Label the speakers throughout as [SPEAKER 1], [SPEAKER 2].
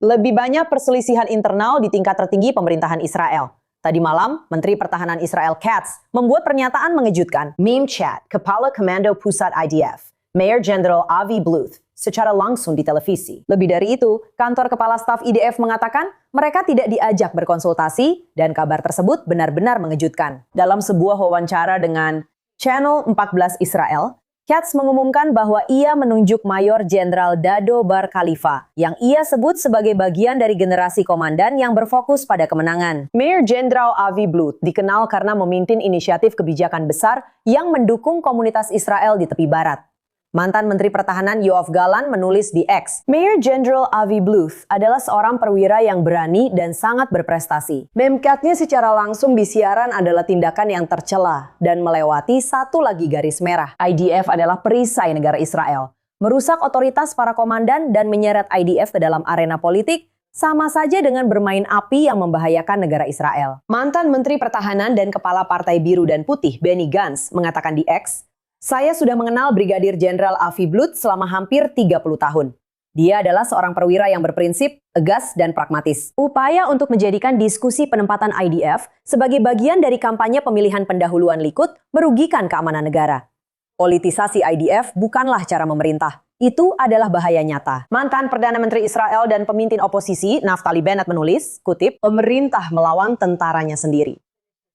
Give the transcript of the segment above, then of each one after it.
[SPEAKER 1] Lebih banyak perselisihan internal di tingkat tertinggi pemerintahan Israel. Tadi malam, Menteri Pertahanan Israel Katz membuat pernyataan mengejutkan. Meme chat Kepala Komando Pusat IDF, Mayor Jenderal Avi Bluth, secara langsung di televisi. Lebih dari itu, kantor Kepala Staf IDF mengatakan mereka tidak diajak berkonsultasi dan kabar tersebut benar-benar mengejutkan. Dalam sebuah wawancara dengan Channel 14 Israel, Katz mengumumkan bahwa ia menunjuk Mayor Jenderal Dado Bar Khalifa yang ia sebut sebagai bagian dari generasi komandan yang berfokus pada kemenangan. Mayor Jenderal Avi Bluth dikenal karena memimpin inisiatif kebijakan besar yang mendukung komunitas Israel di tepi barat. Mantan Menteri Pertahanan Yoav Gallant menulis di X, Mayor Jenderal Avi Bluth adalah seorang perwira yang berani dan sangat berprestasi. Memcatnya secara langsung di siaran adalah tindakan yang tercela dan melewati satu lagi garis merah. IDF adalah perisai negara Israel. Merusak otoritas para komandan dan menyeret IDF ke dalam arena politik sama saja dengan bermain api yang membahayakan negara Israel. Mantan Menteri Pertahanan dan Kepala Partai Biru dan Putih Benny Gantz mengatakan di X, saya sudah mengenal Brigadir Jenderal Avi Bluth selama hampir 30 tahun. Dia adalah seorang perwira yang berprinsip, tegas, dan pragmatis. Upaya untuk menjadikan diskusi penempatan IDF sebagai bagian dari kampanye pemilihan pendahuluan Likud merugikan keamanan negara. Politisasi IDF bukanlah cara memerintah. Itu adalah bahaya nyata. Mantan Perdana Menteri Israel dan pemimpin oposisi Naftali Bennett menulis, kutip, pemerintah melawan tentaranya sendiri.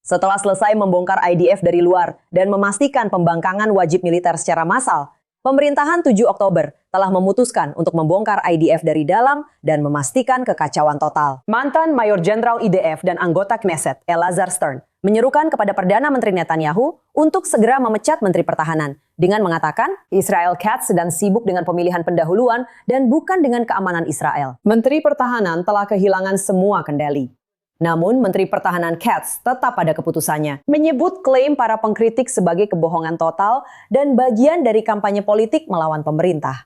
[SPEAKER 1] Setelah selesai membongkar IDF dari luar dan memastikan pembangkangan wajib militer secara massal, pemerintahan 7 Oktober telah memutuskan untuk membongkar IDF dari dalam dan memastikan kekacauan total. Mantan Mayor Jenderal IDF dan anggota Knesset, Elazar Stern, menyerukan kepada Perdana Menteri Netanyahu untuk segera memecat Menteri Pertahanan dengan mengatakan Israel Katz sedang sibuk dengan pemilihan pendahuluan dan bukan dengan keamanan Israel. Menteri Pertahanan telah kehilangan semua kendali. Namun, Menteri Pertahanan Katz tetap pada keputusannya, menyebut klaim para pengkritik sebagai kebohongan total dan bagian dari kampanye politik melawan pemerintah.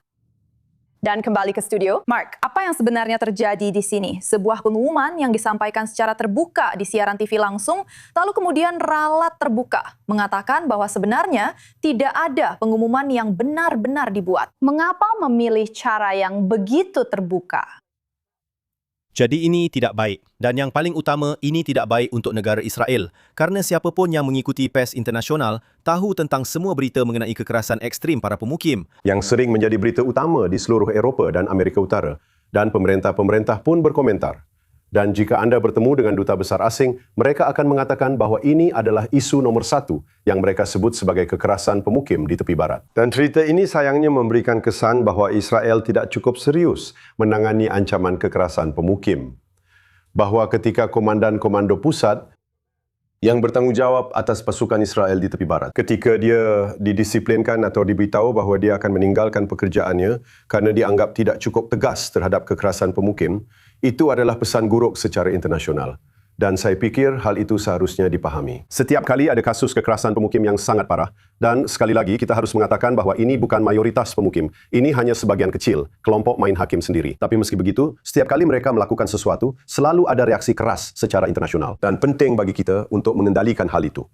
[SPEAKER 2] Dan kembali ke studio, Mark, apa yang sebenarnya terjadi di sini? Sebuah pengumuman yang disampaikan secara terbuka di siaran TV langsung, lalu kemudian ralat terbuka, mengatakan bahwa sebenarnya tidak ada pengumuman yang benar-benar dibuat. Mengapa memilih cara yang begitu terbuka?
[SPEAKER 3] Jadi ini tidak baik. Dan yang paling utama, ini tidak baik untuk negara Israel. Kerana siapapun yang mengikuti pers internasional tahu tentang semua berita mengenai kekerasan ekstrim para pemukim.
[SPEAKER 4] Yang sering menjadi berita utama di seluruh Eropah dan Amerika Utara. Dan pemerintah-pemerintah pun berkomentar. Dan jika anda bertemu dengan duta besar asing, mereka akan mengatakan bahawa ini adalah isu nomor 1 yang mereka sebut sebagai kekerasan pemukim di tepi barat.
[SPEAKER 5] Dan cerita ini sayangnya memberikan kesan bahawa Israel tidak cukup serius menangani ancaman kekerasan pemukim. Bahawa ketika komandan komando pusat yang bertanggungjawab atas pasukan Israel di tepi barat, ketika dia didisiplinkan atau diberitahu bahawa dia akan meninggalkan pekerjaannya kerana dianggap tidak cukup tegas terhadap kekerasan pemukim, itu adalah pesan buruk secara internasional. Dan saya fikir hal itu seharusnya dipahami.
[SPEAKER 4] Setiap kali ada kasus kekerasan pemukim yang sangat parah, dan sekali lagi kita harus mengatakan bahawa ini bukan mayoritas pemukim. Ini hanya sebagian kecil, kelompok main hakim sendiri. Tapi meski begitu, setiap kali mereka melakukan sesuatu, selalu ada reaksi keras secara internasional. Dan penting bagi kita untuk mengendalikan hal itu.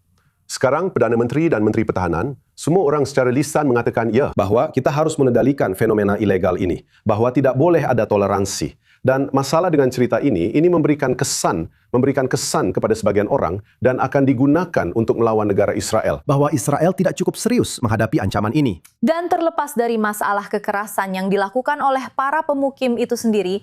[SPEAKER 4] Sekarang, Perdana Menteri dan Menteri Pertahanan, semua orang secara lisan mengatakan ya, bahawa kita harus mengendalikan fenomena ilegal ini. Bahawa tidak boleh ada toleransi. Dan masalah dengan cerita ini memberikan kesan kepada sebagian orang dan akan digunakan untuk melawan negara Israel.
[SPEAKER 3] Bahawa Israel tidak cukup serius menghadapi ancaman ini.
[SPEAKER 2] Dan terlepas dari masalah kekerasan yang dilakukan oleh para pemukim itu sendiri,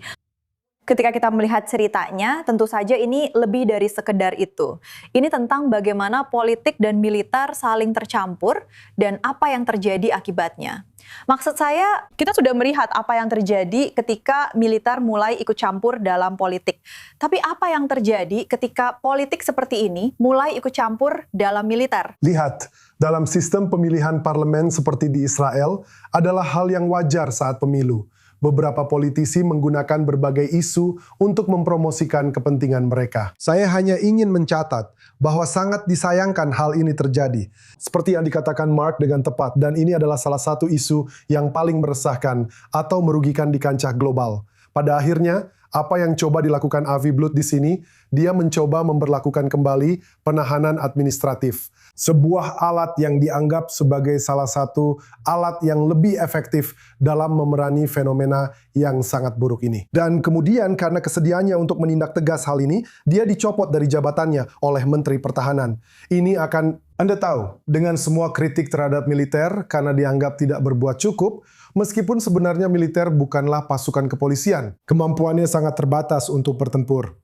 [SPEAKER 2] ketika kita melihat ceritanya, tentu saja ini lebih dari sekedar itu. Ini tentang bagaimana politik dan militer saling tercampur dan apa yang terjadi akibatnya. Maksud saya, kita sudah melihat apa yang terjadi ketika militer mulai ikut campur dalam politik. Tapi apa yang terjadi ketika politik seperti ini mulai ikut campur dalam militer?
[SPEAKER 6] Lihat, dalam sistem pemilihan parlemen seperti di Israel adalah hal yang wajar saat pemilu. Beberapa politisi menggunakan berbagai isu untuk mempromosikan kepentingan mereka. Saya hanya ingin mencatat bahwa sangat disayangkan hal ini terjadi. Seperti yang dikatakan Mark dengan tepat, dan ini adalah salah satu isu yang paling meresahkan atau merugikan di kancah global. Pada akhirnya, Apa yang coba dilakukan Avi Blood di sini, dia mencoba memberlakukan kembali penahanan administratif. Sebuah alat yang dianggap sebagai salah satu alat yang lebih efektif dalam memerangi fenomena yang sangat buruk ini. Dan kemudian karena kesediaannya untuk menindak tegas hal ini, dia dicopot dari jabatannya oleh Menteri Pertahanan. Ini akan, Anda tahu, dengan semua kritik terhadap militer karena dianggap tidak berbuat cukup, meskipun sebenarnya militer bukanlah pasukan kepolisian. Kemampuannya sangat terbatas untuk bertempur.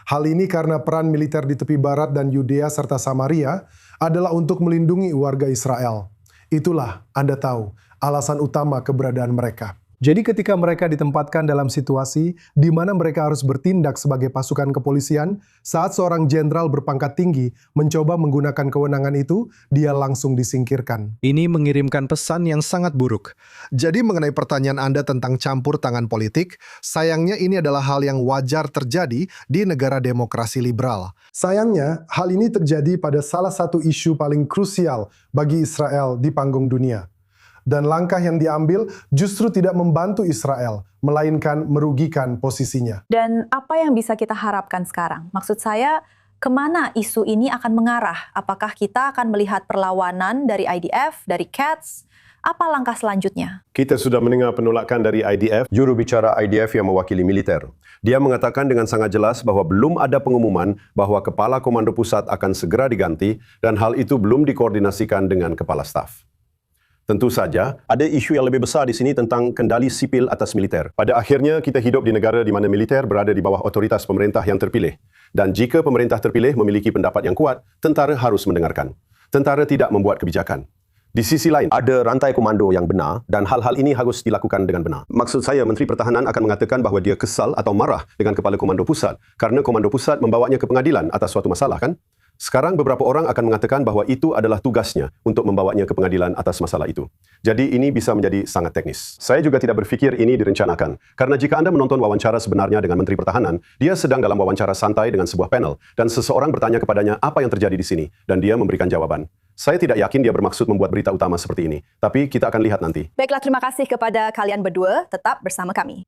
[SPEAKER 6] Hal ini karena peran militer di tepi barat dan Yudea serta Samaria adalah untuk melindungi warga Israel. Itulah, Anda tahu, alasan utama keberadaan mereka. Jadi ketika mereka ditempatkan dalam situasi di mana mereka harus bertindak sebagai pasukan kepolisian, saat seorang jenderal berpangkat tinggi mencoba menggunakan kewenangan itu, dia langsung disingkirkan. Ini mengirimkan pesan yang sangat buruk. Jadi mengenai pertanyaan Anda tentang campur tangan politik, sayangnya ini adalah hal yang wajar terjadi di negara demokrasi liberal. Sayangnya, hal ini terjadi pada salah satu isu paling krusial bagi Israel di panggung dunia. Dan langkah yang diambil justru tidak membantu Israel, melainkan merugikan posisinya.
[SPEAKER 2] Dan apa yang bisa kita harapkan sekarang? Maksud saya, kemana isu ini akan mengarah? Apakah kita akan melihat perlawanan dari IDF, dari CATS? Apa langkah selanjutnya?
[SPEAKER 4] Kita sudah mendengar penolakan dari IDF, juru bicara IDF yang mewakili militer. Dia mengatakan dengan sangat jelas bahwa belum ada pengumuman bahwa Kepala Komando Pusat akan segera diganti dan hal itu belum dikoordinasikan dengan Kepala Staf. Tentu saja, ada isu yang lebih besar di sini tentang kendali sipil atas militer. Pada akhirnya, kita hidup di negara di mana militer berada di bawah otoritas pemerintah yang terpilih. Dan jika pemerintah terpilih memiliki pendapat yang kuat, tentara harus mendengarkan. Tentara tidak membuat kebijakan. Di sisi lain, ada rantai komando yang benar dan hal-hal ini harus dilakukan dengan benar. Maksud saya, Menteri Pertahanan akan mengatakan bahawa dia kesal atau marah dengan Kepala Komando Pusat kerana Komando Pusat membawanya ke pengadilan atas suatu masalah, kan? Sekarang beberapa orang akan mengatakan bahawa itu adalah tugasnya untuk membawanya ke pengadilan atas masalah itu. Jadi ini bisa menjadi sangat teknis. Saya juga tidak berfikir ini direncanakan. Karena jika Anda menonton wawancara sebenarnya dengan Menteri Pertahanan, dia sedang dalam wawancara santai dengan sebuah panel dan seseorang bertanya kepadanya apa yang terjadi di sini dan dia memberikan jawaban. Saya tidak yakin dia bermaksud membuat berita utama seperti ini, tapi kita akan lihat nanti.
[SPEAKER 2] Baiklah, terima kasih kepada kalian berdua. Tetap bersama kami.